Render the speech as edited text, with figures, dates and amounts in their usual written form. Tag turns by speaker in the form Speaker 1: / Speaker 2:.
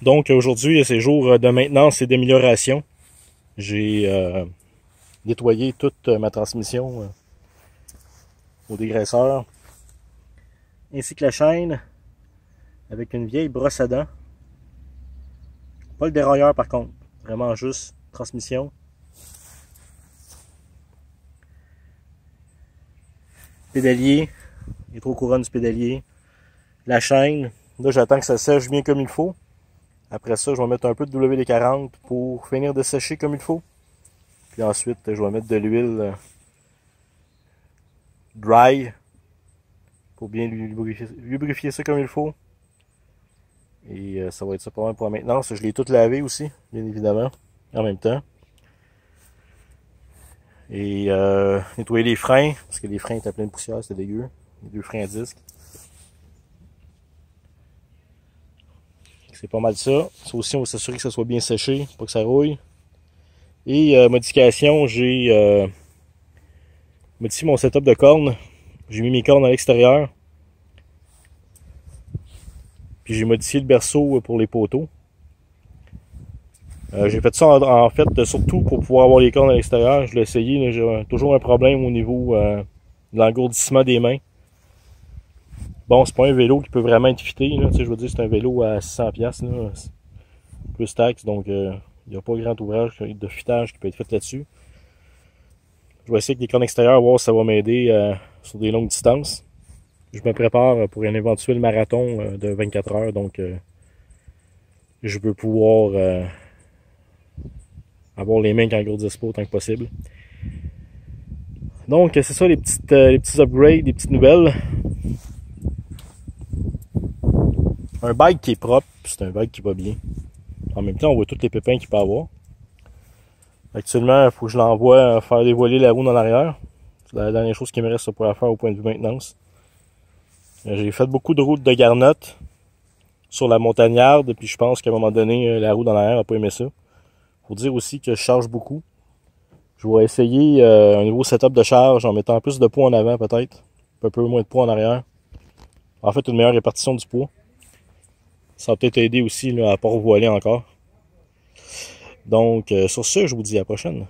Speaker 1: Donc aujourd'hui, c'est jour de maintenance et d'amélioration. J'ai nettoyé toute ma transmission au dégraisseur, ainsi que la chaîne avec une vieille brosse à dents. Pas le dérailleur par contre, vraiment juste transmission. Pédalier, les trois couronnes du pédalier. La chaîne, là j'attends que ça sèche bien comme il faut. Après ça, je vais mettre un peu de WD-40 pour finir de sécher comme il faut. Puis ensuite, je vais mettre de l'huile dry pour bien lubrifier ça comme il faut. Et ça va être ça pour la maintenance. Je l'ai tout lavé aussi, bien évidemment, en même temps. Et nettoyer les freins, parce que les freins étaient pleins de poussière, c'était dégueu. Les deux freins à disque. C'est pas mal ça. Ça aussi, on va s'assurer que ça soit bien séché, pas que ça rouille. Et modification, j'ai modifié mon setup de cornes. J'ai mis mes cornes à l'extérieur. Puis j'ai modifié le berceau pour les poteaux. J'ai fait ça en fait surtout pour pouvoir avoir les cornes à l'extérieur. Je l'ai essayé, j'ai toujours un problème au niveau de l'engourdissement des mains. Bon, c'est pas un vélo qui peut vraiment être fité, là. Tu sais, je veux dire, c'est un vélo à 600$, là, plus taxe, donc il n'y a pas grand ouvrage de fitage qui peut être fait là-dessus. Je vais essayer avec des cornes extérieures, voir si ça va m'aider sur des longues distances. Je me prépare pour un éventuel marathon de 24 heures, donc je veux pouvoir avoir les mains qui engourdissent pas autant que possible. Donc c'est ça les petits upgrades, les petites nouvelles. Un bike qui est propre, c'est un bike qui va bien. En même temps, on voit tous les pépins qu'il peut avoir. Actuellement, il faut que je l'envoie faire dévoiler la roue dans l'arrière. C'est la dernière chose qui me reste pour la faire au point de vue maintenance. J'ai fait beaucoup de routes de garnotte sur la montagnarde, puis je pense qu'à un moment donné, la roue dans l'arrière n'a pas aimé ça. Faut dire aussi que je charge beaucoup. Je vais essayer un nouveau setup de charge en mettant plus de poids en avant peut-être. Un peu moins de poids en arrière. En fait, une meilleure répartition du poids. Ça va peut-être aider aussi là, à ne pas revoiler encore. Donc, sur ce, je vous dis à la prochaine.